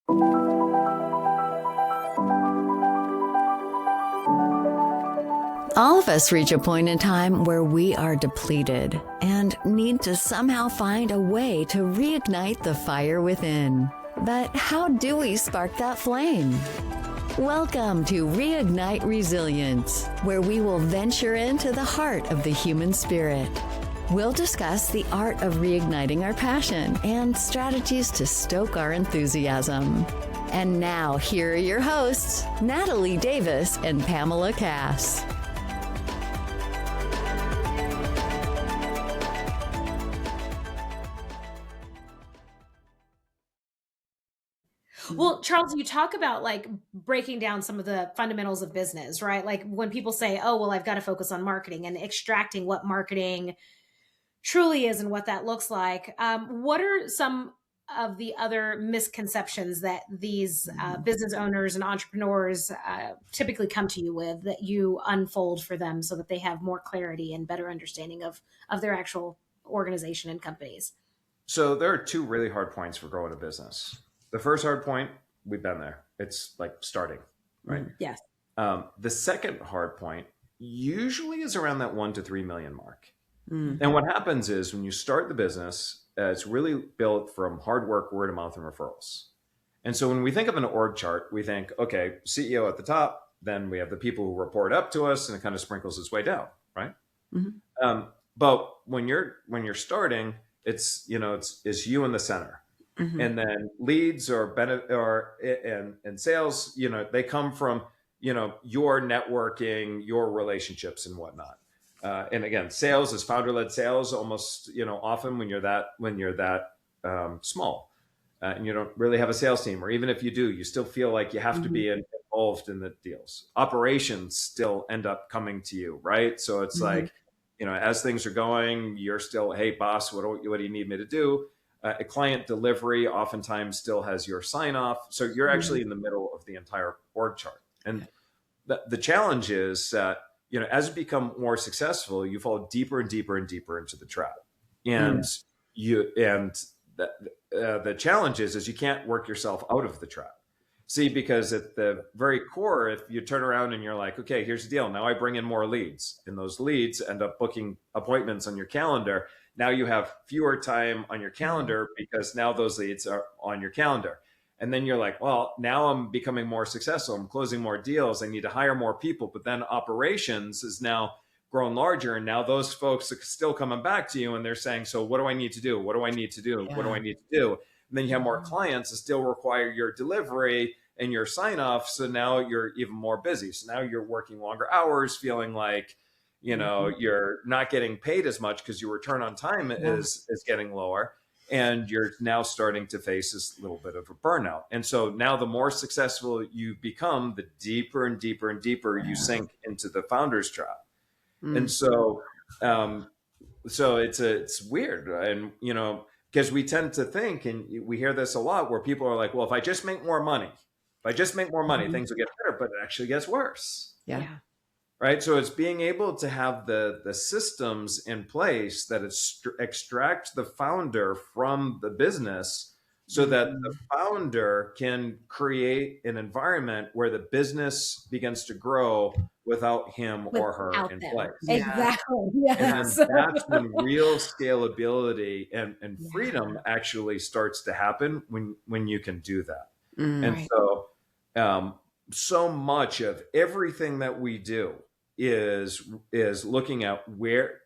All of us reach a point in time where we are depleted and need to somehow find a way to reignite the fire within. But how do we spark that flame? Welcome to Reignite Resilience, where we will venture into the heart of the human spirit. We'll discuss the art of reigniting our passion and strategies to stoke our enthusiasm. And now, here are your hosts, Natalie Davis and Pamela Cass. Well, Charles, you talk about like breaking down some of the fundamentals of business, right? Like when people say, oh, well, I've got to focus on marketing and extracting what marketing truly is and what that looks like. What are some of the other misconceptions that these business owners and entrepreneurs typically come to you with that you unfold for them so that they have more clarity and better understanding of their actual organization and companies? So there are two really hard points for growing a business. The first hard point, we've been there. It's like starting, right? Yes. The second hard point usually is around that 1 to 3 million mark. And what happens is when you start the business, it's really built from hard work, word of mouth, and referrals. And so when we think of an org chart, we think, okay, CEO at the top, then we have the people who report up to us, and it kind of sprinkles its way down, right? But when you're starting, it's you in the center. And then leads and sales, they come from, your networking, your relationships and whatnot. And again, sales is founder-led sales almost, often when you're that small and you don't really have a sales team, or even if you do, you still feel like you have to be involved in the deals. Operations still end up coming to you, right? So it's like, as things are going, you're still, hey, boss, what do you need me to do? A client delivery oftentimes still has your sign off. So you're actually in the middle of the entire org chart. And the challenge is that, as you become more successful, you fall deeper and deeper and deeper into the trap. And the challenge is you can't work yourself out of the trap. See, because at the very core, if you turn around and you're like, okay, here's the deal. Now I bring in more leads, and those leads end up booking appointments on your calendar. Now you have fewer time on your calendar because now those leads are on your calendar. And then you're like, well, now I'm becoming more successful. I'm closing more deals. I need to hire more people. But then operations is now grown larger. And now those folks are still coming back to you and they're saying, so what do I need to do? What do I need to do? What do I need to do? And then you have more clients that still require your delivery and your sign off. So now you're even more busy. So now you're working longer hours, feeling like, you're not getting paid as much because your return on time is getting lower. And you're now starting to face this little bit of a burnout. And so now the more successful you become, the deeper and deeper and deeper you sink into the founder's trap. And so it's weird. And, because we tend to think, and we hear this a lot where people are like, well, if I just make more money, things will get better, but it actually gets worse. Yeah. Right. So it's being able to have the systems in place that extract the founder from the business so that the founder can create an environment where the business begins to grow without him or her in place. Exactly. Yes. And that's when real scalability and freedom actually starts to happen when you can do that. And so much of everything that we do is looking at where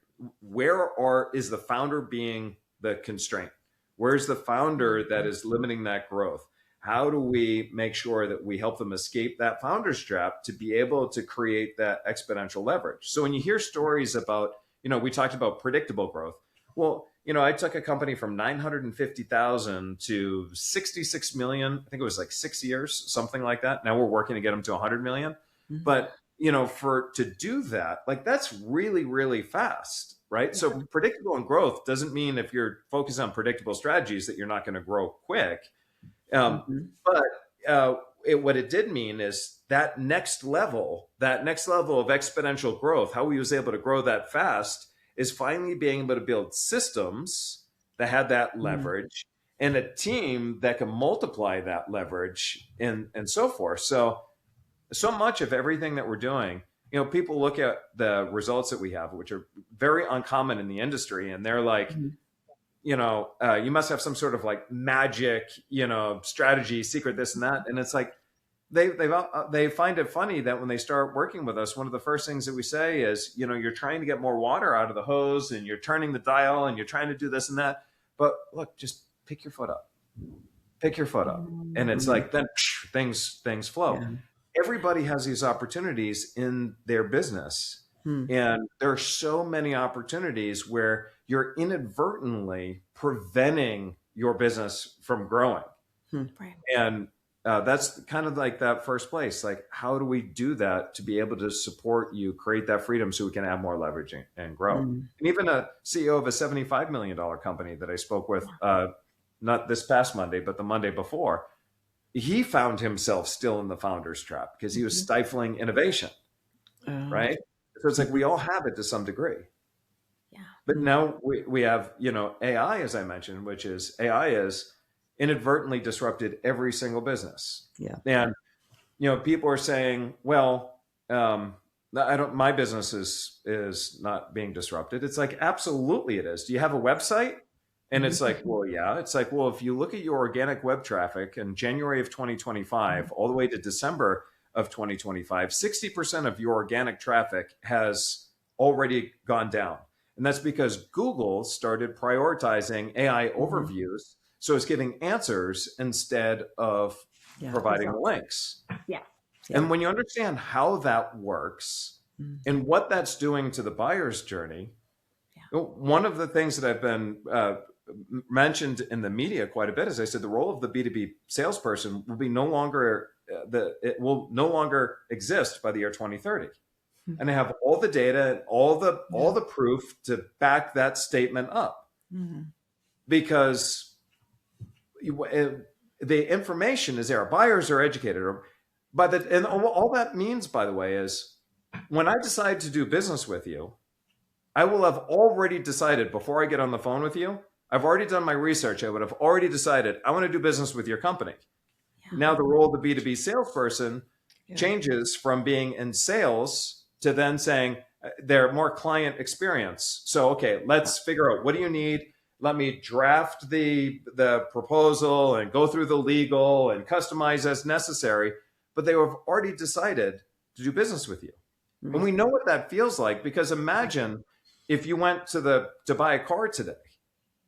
is the founder being the constraint? Where's the founder that is limiting that growth? How do we make sure that we help them escape that founder's trap to be able to create that exponential leverage? So when you hear stories about, we talked about predictable growth. Well, I took a company from 950,000 to 66 million. I think it was like 6 years, something like that. Now we're working to get them to 100 million. But, to do that, like that's really, really fast, right? So predictable and growth doesn't mean if you're focused on predictable strategies that you're not going to grow quick. But what it did mean is that next level of exponential growth, how he was able to grow that fast is finally being able to build systems that had that leverage and a team that can multiply that leverage and so forth. So much of everything that we're doing, people look at the results that we have, which are very uncommon in the industry, and they're like, you must have some sort of like magic, strategy, secret, this and that. And it's like, they find it funny that when they start working with us, one of the first things that we say is, you're trying to get more water out of the hose and you're turning the dial and you're trying to do this and that. But look, just pick your foot up. And it's like, then things flow. Yeah. Everybody has these opportunities in their business. And there are so many opportunities where you're inadvertently preventing your business from growing. Right. And that's kind of like that first place. Like, how do we do that to be able to support you, create that freedom so we can have more leverage and grow? And even a CEO of a $75 million company that I spoke with, not this past Monday, but the Monday before, he found himself still in the founder's trap because he was stifling innovation, right? So it's like we all have it to some degree. Yeah. But now we have, AI, as I mentioned, which is AI is inadvertently disrupted every single business. Yeah. And, people are saying, well, my business is not being disrupted. It's like, absolutely it is. Do you have a website? And it's like, well, yeah. It's like, well, if you look at your organic web traffic in January of 2025, all the way to December of 2025, 60% of your organic traffic has already gone down. And that's because Google started prioritizing AI overviews. So it's giving answers instead of providing links. Yeah. And when you understand how that works and what that's doing to the buyer's journey, one of the things that I've been mentioned in the media quite a bit is I said the role of the B2B salesperson will be it will no longer exist by the year 2030. And I have all the data and all the proof to back that statement up. Because the information is there. Buyers are educated. And all that means, by the way, is when I decide to do business with you, I will have already decided before I get on the phone with you. I've already done my research. I would have already decided I want to do business with your company. Yeah. Now the role of the B2B salesperson changes from being in sales to then saying they're more client experience. So, okay, let's figure out, what do you need? Let me draft the proposal and go through the legal and customize as necessary. But they have already decided to do business with you. And we know what that feels like, because imagine if you went to buy a car today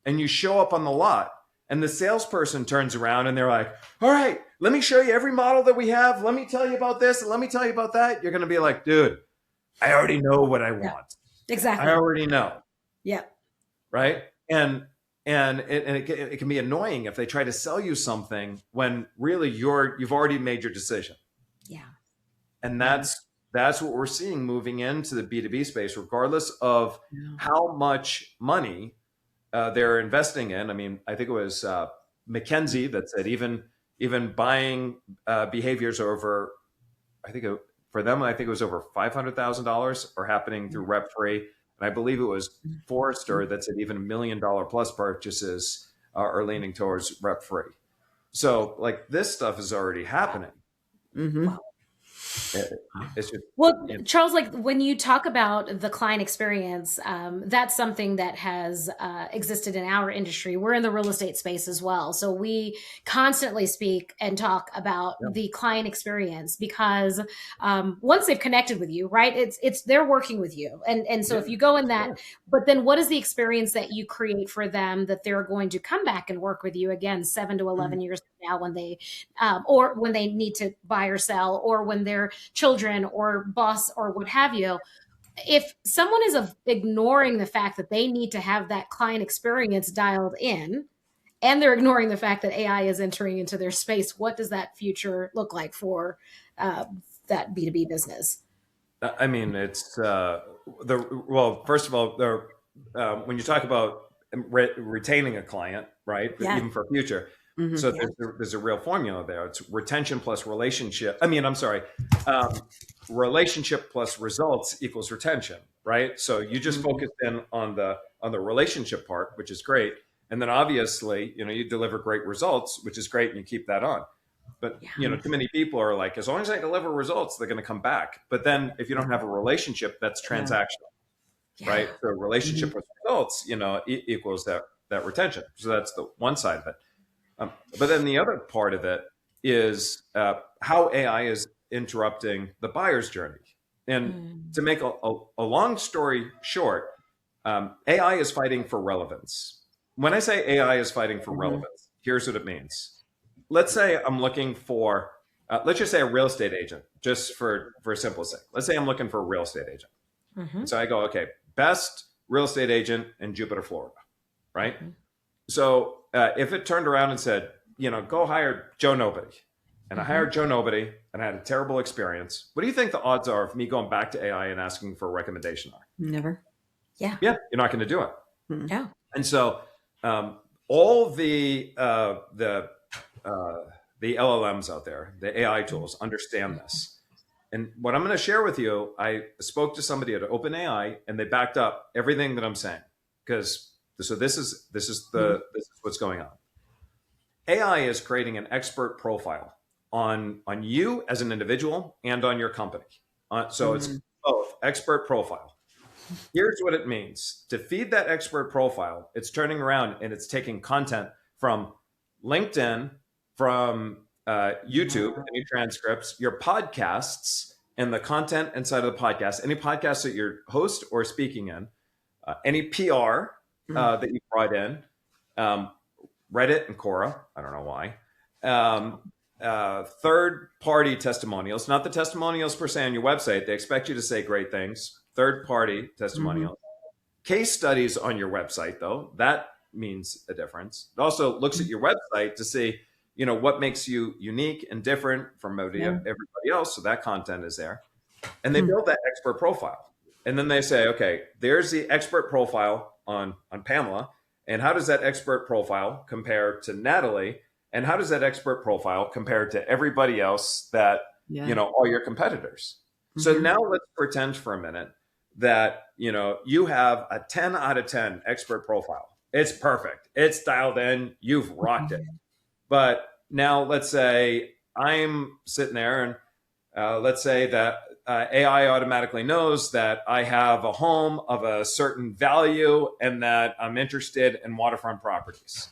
and you show up on the lot and the salesperson turns around and they're like, all right, let me show you every model that we have. Let me tell you about this and let me tell you about that. You're going to be like, dude, I already know what I want. Exactly. I already know. Yeah. Right. And it can be annoying if they try to sell you something when really you've already made your decision. Yeah. And that's what we're seeing moving into the B2B space, regardless of how much money they're investing in. I mean, I think it was McKinsey that said even buying behaviors over, for them, I think it was over $500,000 are happening through Rep3. And I believe it was Forrester that said even $1 million plus purchases are leaning towards Rep3. So like this stuff is already happening. Wow. It's just, Charles, like when you talk about the client experience, that's something that has existed in our industry. We're in the real estate space as well. So we constantly speak and talk about the client experience because once they've connected with you, right, it's they're working with you. And so if you go in that, but then what is the experience that you create for them that they're going to come back and work with you again 7 to 11 years from now when they, or when they need to buy or sell, or when they're children or boss or what have you. If someone is ignoring the fact that they need to have that client experience dialed in, and they're ignoring the fact that AI is entering into their space, what does that future look like for that B2B business? I mean, it's first of all, when you talk about retaining a client, right? Even for future. So there's a real formula there. It's retention plus relationship. Relationship plus results equals retention, right? So you just focus in on the relationship part, which is great. And then obviously, you deliver great results, which is great, and you keep that on. But, too many people are like, as long as I deliver results, they're going to come back. But then if you don't have a relationship, that's transactional, right? So a relationship with results, equals that retention. So that's the one side of it. But then the other part of it is how AI is interrupting the buyer's journey. And to make a long story short, AI is fighting for relevance. When I say AI is fighting for relevance, here's what it means. Let's say I'm looking for, let's just say a real estate agent, just for simple sake. Let's say I'm looking for a real estate agent. And so I go, okay, best real estate agent in Jupiter, Florida, right? So if it turned around and said, go hire Joe Nobody, and I hired Joe Nobody and I had a terrible experience, what do you think the odds are of me going back to AI and asking for a recommendation are? Never. Yeah. Yeah, you're not going to do it. No. And so all the LLMs out there, the AI tools, understand this. And what I'm going to share with you, I spoke to somebody at OpenAI, and they backed up everything that I'm saying, because this is what's going on. AI is creating an expert profile on you as an individual and on your company. So it's both expert profile. Here's what it means. To feed that expert profile, it's turning around and it's taking content from LinkedIn, from YouTube, any transcripts, your podcasts, and the content inside of the podcast, any podcast that you're host or speaking in, any PR that you brought in, Reddit and Quora, I don't know why, third-party testimonials, not the testimonials per se on your website. They expect you to say great things. Third-party testimonials. Case studies on your website, though, that means a difference. It also looks at your website to see, what makes you unique and different from everybody else. So that content is there. And they build that expert profile. And then they say, okay, there's the expert profile on Pamela. And how does that expert profile compare to Natalie? And how does that expert profile compare to everybody else that, all your competitors? So now let's pretend for a minute that, you have a 10 out of 10 expert profile. It's perfect. It's dialed in. You've rocked it. But now let's say I'm sitting there and let's say that AI automatically knows that I have a home of a certain value and that I'm interested in waterfront properties.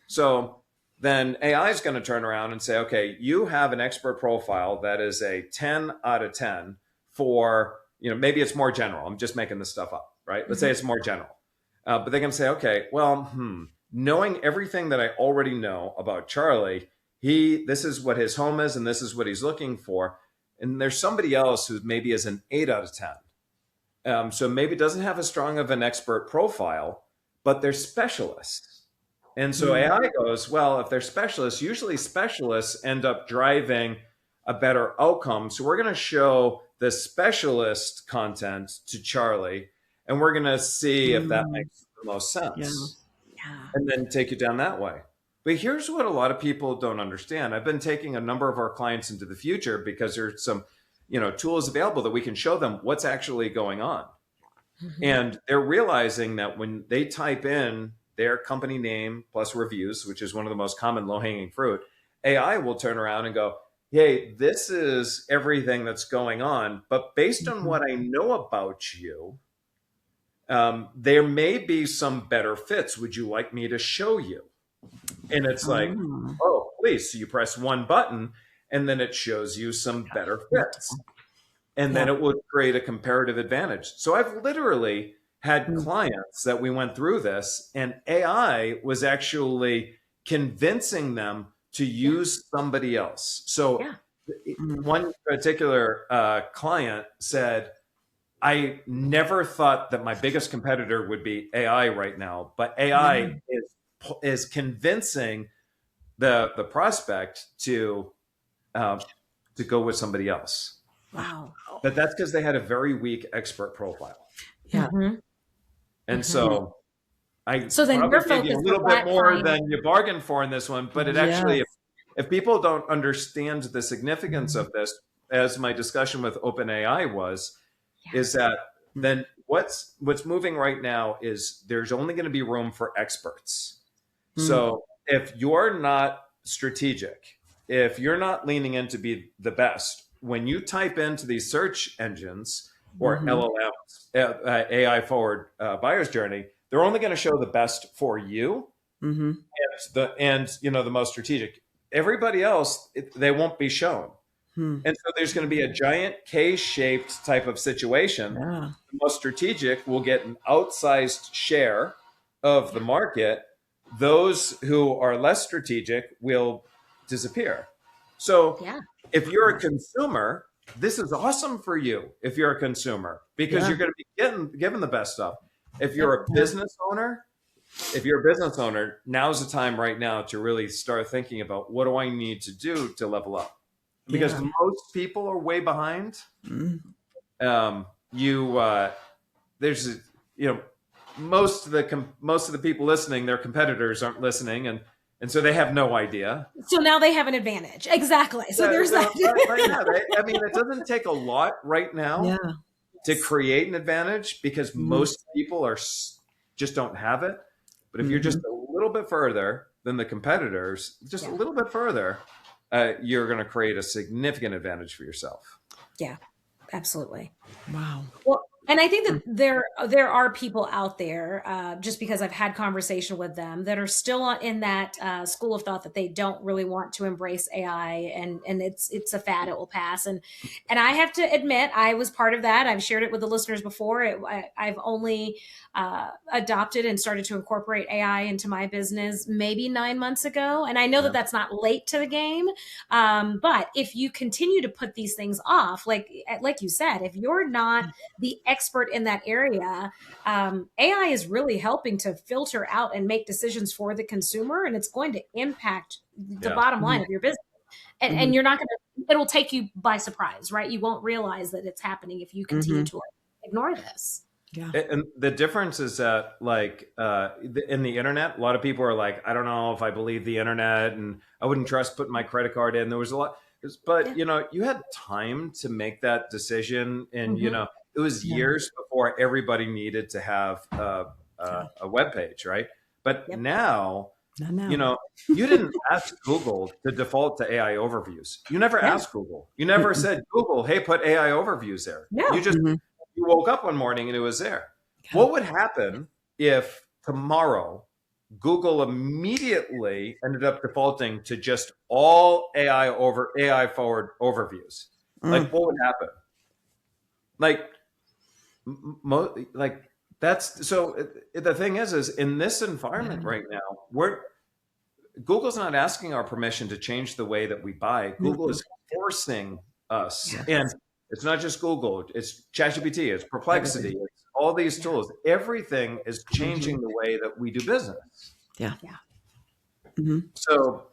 So then AI is going to turn around and say, okay, you have an expert profile that is a 10 out of 10 for, maybe it's more general. I'm just making this stuff up, right? Let's say it's more general. But they can say, okay, well, knowing everything that I already know about Charlie, this is what his home is and this is what he's looking for. And there's somebody else who maybe is an 8 out of 10. So maybe doesn't have as strong of an expert profile, but they're specialists. And so AI goes, well, if they're specialists, usually specialists end up driving a better outcome. So we're going to show the specialist content to Charlie, and we're going to see if that makes the most sense. And then take it down that way. But here's what a lot of people don't understand. I've been taking a number of our clients into the future because there's some, tools available that we can show them what's actually going on. And they're realizing that when they type in their company name plus reviews, which is one of the most common low-hanging fruit, AI will turn around and go, hey, this is everything that's going on. But based on what I know about you, there may be some better fits. Would you like me to show you? And it's like, oh, please. So you press one button and then it shows you some better fits. And then it will create a comparative advantage. So I've literally had clients that we went through this and AI was actually convincing them to use somebody else. So one particular client said, I never thought that my biggest competitor would be AI right now, but AI is convincing the prospect to go with somebody else. Wow. But that's because they had a very weak expert profile. Yeah. And so So then probably your gave focus you a little was bit more than you bargained for in this one, but it actually, if people don't understand the significance of this, as my discussion with OpenAI was, is that then what's moving right now is there's only going to be room for experts. So if you're not strategic, if you're not leaning in to be the best, when you type into these search engines or LLMs, AI forward buyer's journey, they're only going to show the best for you and the most strategic. Everybody else, they won't be shown. And so there's going to be a giant K-shaped type of situation. The most strategic will get an outsized share of the market. Those who are less strategic will disappear. So if you're a consumer, this is awesome for you if you're a consumer, because you're going to be given the best stuff. If you're a business owner, now's the time right now to really start thinking about, what do I need to do to level up? Because most people are way behind. There's most of the people listening, their competitors aren't listening, and so they have no idea. So now they have an advantage. Exactly. So there's that. It doesn't take a lot right now to create an advantage, because most people just don't have it. But if you're just a little bit further than the competitors, just a little bit further, you're going to create a significant advantage for yourself. Yeah, absolutely. Wow. Well, and I think that there are people out there, just because I've had conversation with them, that are still in that school of thought that they don't really want to embrace AI, and it's a fad, it will pass. And I have to admit, I was part of that. I've shared it with the listeners before. I've only adopted and started to incorporate AI into my business maybe 9 months ago. And I know that that's not late to the game. But if you continue to put these things off, like you said, if you're not the expert in that area, AI is really helping to filter out and make decisions for the consumer, and it's going to impact the bottom line of your business. And you're not going to, it'll take you by surprise, right? You won't realize that it's happening if you continue to ignore this. Yeah. And the difference is that, like, in the internet, a lot of people are like, I don't know if I believe the internet, and I wouldn't trust putting my credit card in. There was a lot, but you had time to make that decision, and it was years before everybody needed to have a web page, right? But now, you didn't ask Google to default to AI overviews. You never asked Google. You never said, Google, hey, put AI overviews there. No. You just you woke up one morning and it was there. What would happen if tomorrow Google immediately ended up defaulting to just all AI forward overviews? Like, what would happen? That's so. The thing is in this environment right now, Google's not asking our permission to change the way that we buy. Google is forcing us, and it's not just Google. It's ChatGPT. It's Perplexity. It's all these tools. Everything is changing the way that we do business. Yeah. So.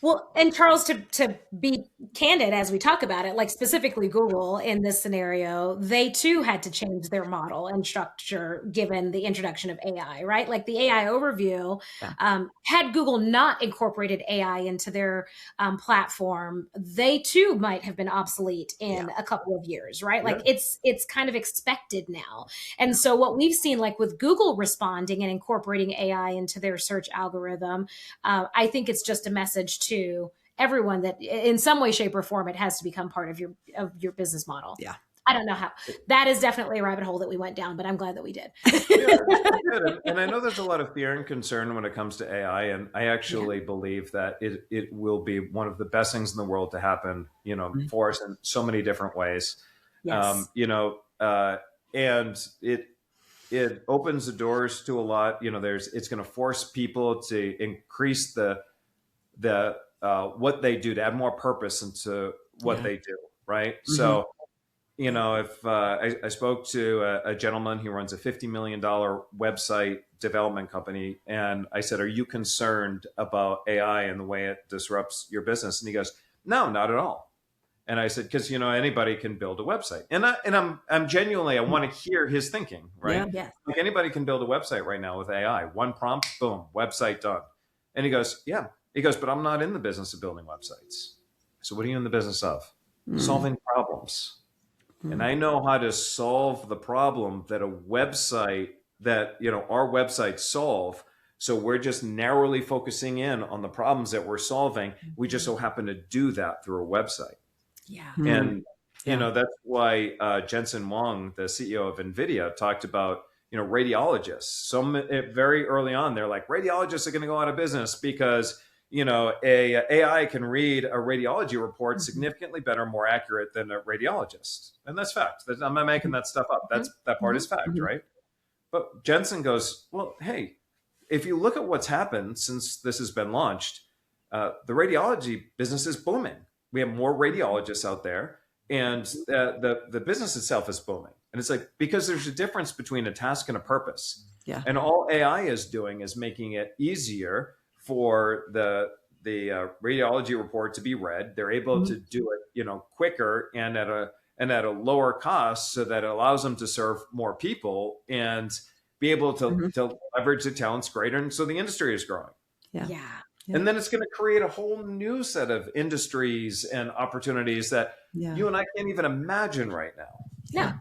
Well, and Charles, to be candid, as we talk about it, like specifically Google in this scenario, they too had to change their model and structure given the introduction of AI, right? Like the AI overview, had Google not incorporated AI into their platform, they too might have been obsolete in a couple of years, right? Like it's kind of expected now. And so what we've seen, like with Google responding and incorporating AI into their search algorithm, I think it's just a message to everyone that in some way, shape, or form, it has to become part of your business model. Yeah. I don't know how. That is definitely a rabbit hole that we went down, but I'm glad that we did. And I know there's a lot of fear and concern when it comes to AI, and I actually believe that it will be one of the best things in the world to happen, for us in so many different ways. Yes. And it opens the doors to a lot. It's going to force people to increase the what they do, to add more purpose into what they do, right? So, if I spoke to a gentleman who runs a $50 million website development company, and I said, are you concerned about AI and the way it disrupts your business? And he goes, no, not at all. And I said, because anybody can build a website, and I'm genuinely, I want to hear his thinking, right? Yeah. Like anybody can build a website right now with AI. One prompt, boom, website done. And he goes, yeah. He goes, but I'm not in the business of building websites. So what are you in the business of? Solving problems. And I know how to solve the problem that our websites solve. So we're just narrowly focusing in on the problems that we're solving. We just so happen to do that through a website. Yeah. And, that's why Jensen Huang, the CEO of NVIDIA, talked about, radiologists. Very early on, they're like, radiologists are going to go out of business because, a AI can read a radiology report significantly better, more accurate than a radiologist. And that's fact. I'm not making that stuff up. That part is fact, right? But Jensen goes, well, hey, if you look at what's happened since this has been launched, the radiology business is booming. We have more radiologists out there, and the business itself is booming. And it's like, because there's a difference between a task and a purpose. Yeah. And all AI is doing is making it easier for the radiology report to be read. They're able to do it, quicker and at a lower cost, so that it allows them to serve more people and be able to leverage the talents greater. And so the industry is growing. Yeah. And then it's going to create a whole new set of industries and opportunities that you and I can't even imagine right now. No.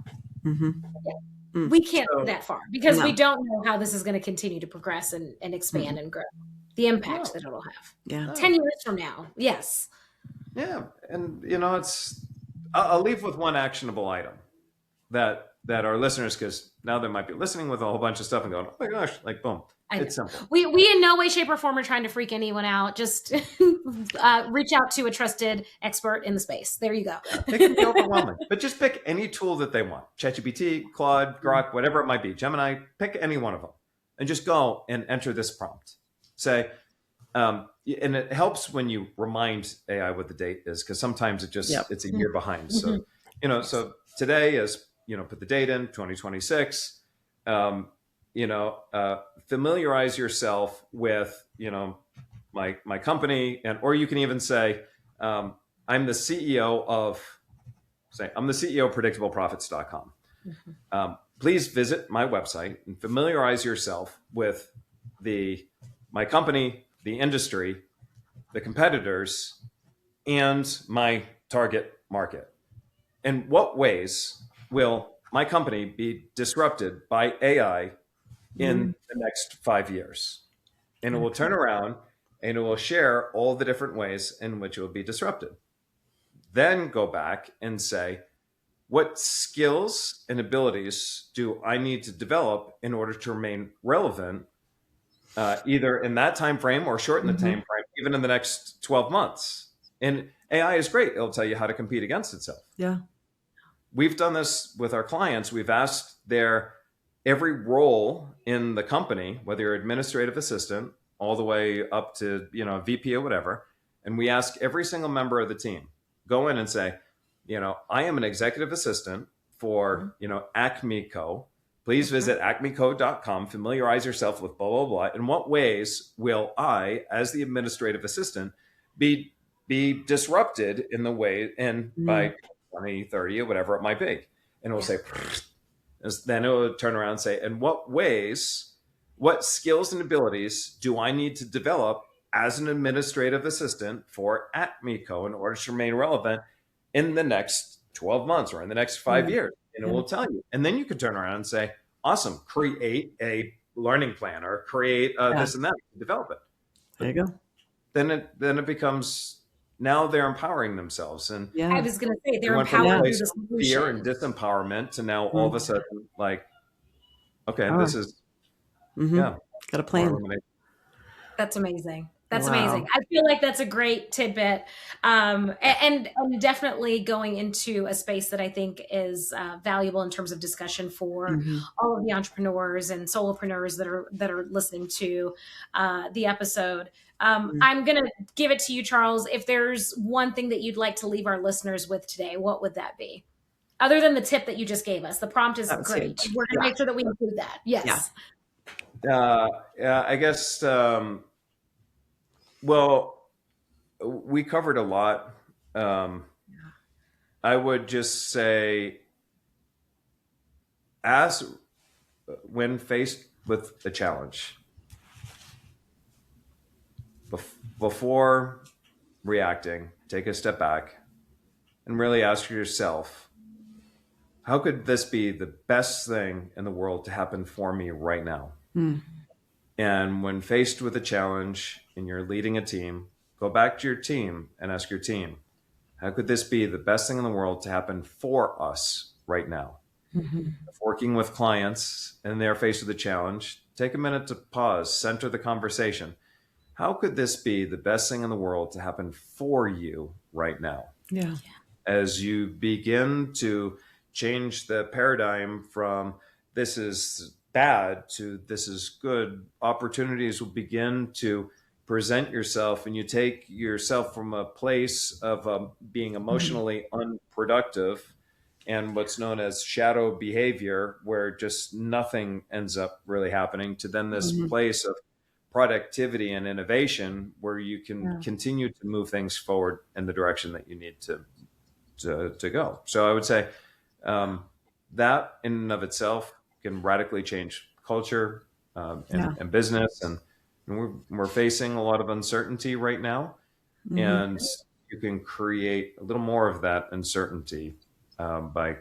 We can't go that far because we don't know how this is going to continue to progress and expand and grow. The impact that it'll have. Yeah. 10 years from now. Yes. Yeah. And, I'll leave with one actionable item that our listeners, because now they might be listening with a whole bunch of stuff and going, oh my gosh, like, boom. It's simple. We in no way, shape, or form are trying to freak anyone out. Just reach out to a trusted expert in the space. There you go. It can be overwhelming, but just pick any tool that they want. ChatGPT, Claude, Grok, whatever it might be. Gemini, pick any one of them and just go and enter this prompt. Say, and it helps when you remind AI what the date is, because sometimes it's a year behind. So, so today is, put the date in 2026. Familiarize yourself with, my company, or you can even say, I'm the CEO of predictableprofits.com. Please visit my website and familiarize yourself with my company, the industry, the competitors, and my target market. In what ways will my company be disrupted by AI in the next 5 years? And it will turn around and it will share all the different ways in which it will be disrupted. Then go back and say, what skills and abilities do I need to develop in order to remain relevant, either in that time frame or shorten the time frame, even in the next 12 months? And AI is great. It'll tell you how to compete against itself. Yeah. We've done this with our clients. We've asked every role in the company, whether you're administrative assistant, all the way up to, VP or whatever. And we ask every single member of the team, go in and say, I am an executive assistant for, Acme Co. Please visit acmeco.com, familiarize yourself with blah, blah, blah. In what ways will I, as the administrative assistant, be disrupted in the way, and by 2030 or whatever it might be? And it will say, then it will turn around and say, in what ways, what skills and abilities do I need to develop as an administrative assistant for Acme Co. in order to remain relevant in the next 12 months or in the next 5 years? And it will tell you. And then you can turn around and say, awesome, create a learning plan or create this and that, develop it. There you go. Then it becomes, now they're empowering themselves. And I was going to say, they're empowered through the solution. Fear and disempowerment to now all of a sudden, like, okay, this is, got a plan. That's amazing. That's amazing. I feel like that's a great tidbit. And definitely going into a space that I think is valuable in terms of discussion for all of the entrepreneurs and solopreneurs that are listening to the episode. I'm going to give it to you, Charles. If there's one thing that you'd like to leave our listeners with today, what would that be? Other than the tip that you just gave us. The prompt is great. Huge. We're going to make sure that we include that. Yes. I guess, well, we covered a lot. I would just say, when faced with a challenge, before reacting, take a step back and really ask yourself, how could this be the best thing in the world to happen for me right now? And when faced with a challenge and you're leading a team, go back to your team and ask your team, how could this be the best thing in the world to happen for us right now? Mm-hmm. If working with clients and they're faced with a challenge, take a minute to pause, center the conversation. How could this be the best thing in the world to happen for you right now? Yeah. As you begin to change the paradigm from this is bad to this is good, opportunities will begin to present yourself, and you take yourself from a place of being emotionally unproductive and what's known as shadow behavior, where just nothing ends up really happening, to then this place of productivity and innovation where you can continue to move things forward in the direction that you need to go. So I would say that in and of itself can radically change culture and business. And we're facing a lot of uncertainty right now. And you can create a little more of that uncertainty by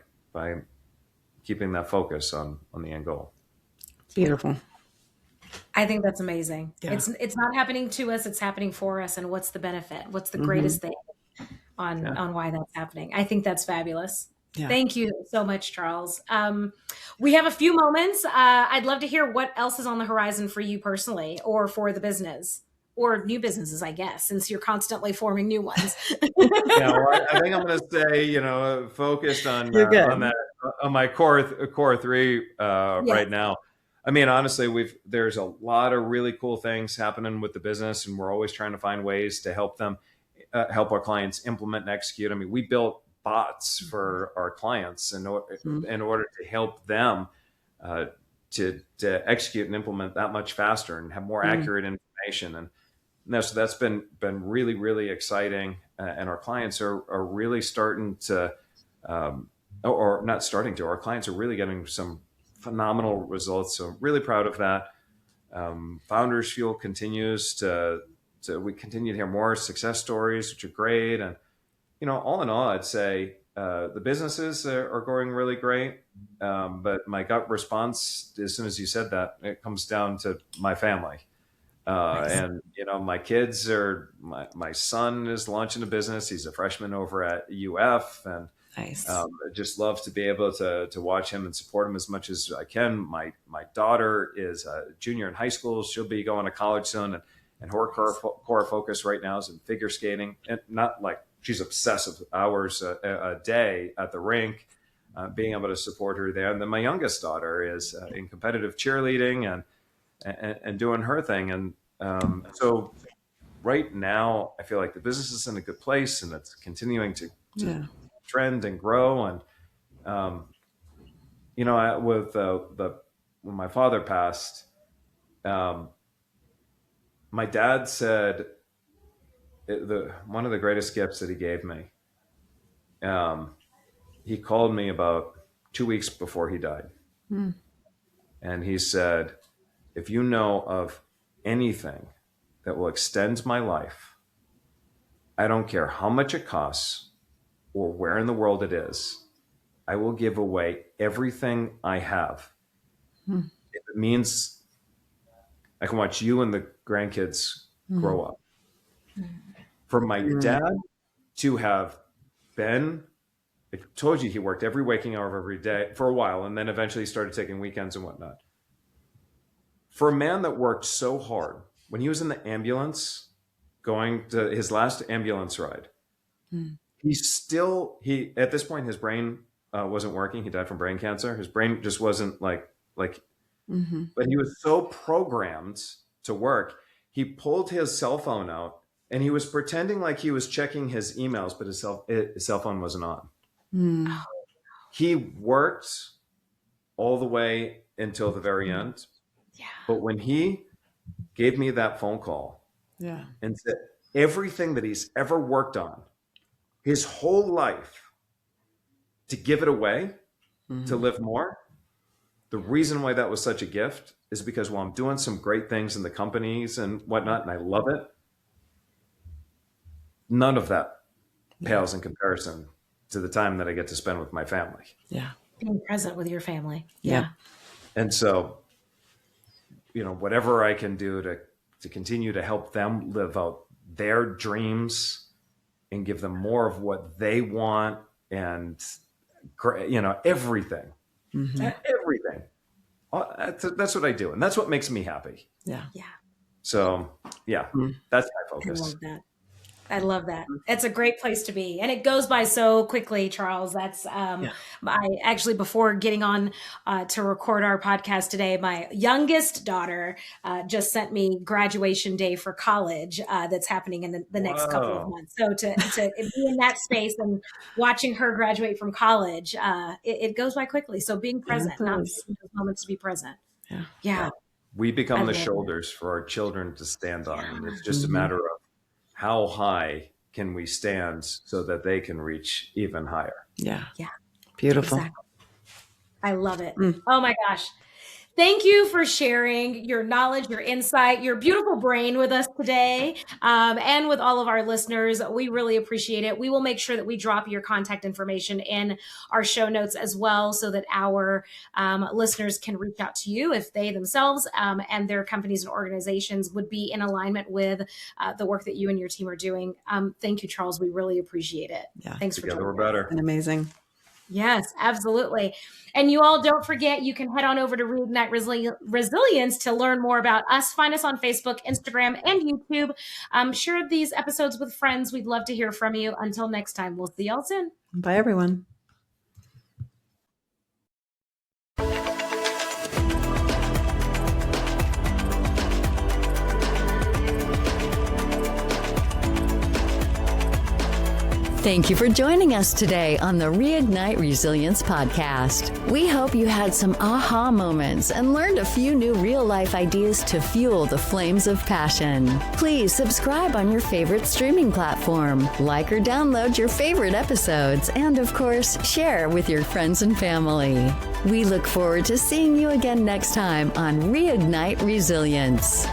keeping that focus on the end goal. Beautiful. I think that's amazing. Yeah. It's not happening to us, it's happening for us. And what's the benefit? What's the greatest thing on why that's happening? I think that's fabulous. Yeah. Thank you so much, Charles. We have a few moments. I'd love to hear what else is on the horizon for you personally, or for the business, or new businesses, I guess, since you're constantly forming new ones. I think I'm going to say, focused on my core three right now. I mean, honestly, there's a lot of really cool things happening with the business, and we're always trying to find ways to help our clients implement and execute. I mean, we built bots for our clients in order to help them to execute and implement that much faster and have more accurate information. And so that's been really, really exciting. And our clients are really starting to, or not starting to, our clients are really getting some phenomenal results. So really proud of that. Founders Fuel continues we continue to hear more success stories, which are great. And, all in all, I'd say the businesses are going really great. But my gut response, as soon as you said that, it comes down to my family. Nice. And, my kids my son is launching a business. He's a freshman over at UF, and nice. I just love to be able to watch him and support him as much as I can. My daughter is a junior in high school. She'll be going to college soon. And her core focus right now is in figure skating, and not like she's obsessive hours a day at the rink, being able to support her there. And then my youngest daughter is in competitive cheerleading and doing her thing. And so right now I feel like the business is in a good place, and it's continuing to trend and grow. And, when my father passed, my dad said one of the greatest gifts that he gave me, he called me about 2 weeks before he died. And he said, if you know of anything that will extend my life, I don't care how much it costs or where in the world it is, I will give away everything I have. If it means I can watch you and the grandkids grow up. For my dad to have been, I told you he worked every waking hour of every day for a while, and then eventually started taking weekends and whatnot. For a man that worked so hard, when he was in the ambulance, going to his last ambulance ride, he at this point, his brain wasn't working. He died from brain cancer. His brain just wasn't but he was so programmed to work. He pulled his cell phone out and he was pretending like he was checking his emails, but his cell phone wasn't on. He worked all the way until the very end. Yeah. But when he gave me that phone call and said everything that he's ever worked on his whole life, to give it away, to live more, the reason why that was such a gift is because while I'm doing some great things in the companies and whatnot, and I love it, none of that pales in comparison to the time that I get to spend with my family. Yeah. Being present with your family. Yeah. And so whatever I can do to continue to help them live out their dreams and give them more of what they want, and everything. Everything. That's what I do, and that's what makes me happy. Yeah. So that's my focus. I love that. It's a great place to be. And it goes by so quickly, Charles. That's, I actually, before getting on to record our podcast today, my youngest daughter just sent me graduation day for college that's happening in the next couple of months. So to be in that space and watching her graduate from college, it goes by quickly. So being present, not those moments to be present. Yeah. We become the shoulders for our children to stand on. And it's just a matter of how high can we stand so that they can reach even higher. Yeah. Beautiful. Exactly. I love it. Oh my gosh. Thank you for sharing your knowledge, your insight, your beautiful brain with us today, and with all of our listeners. We really appreciate it. We will make sure that we drop your contact information in our show notes as well, so that our listeners can reach out to you if they themselves and their companies and organizations would be in alignment with the work that you and your team are doing. Thank you, Charles. We really appreciate it. Yeah. Thanks for Together we're better. And amazing. Yes, absolutely. And you all don't forget, you can head on over to Reignite Resilience to learn more about us. Find us on Facebook, Instagram, and YouTube. Share these episodes with friends. We'd love to hear from you. Until next time, we'll see y'all soon. Bye, everyone. Thank you for joining us today on the Reignite Resilience podcast. We hope you had some aha moments and learned a few new real-life ideas to fuel the flames of passion. Please subscribe on your favorite streaming platform, like or download your favorite episodes, and of course, share with your friends and family. We look forward to seeing you again next time on Reignite Resilience.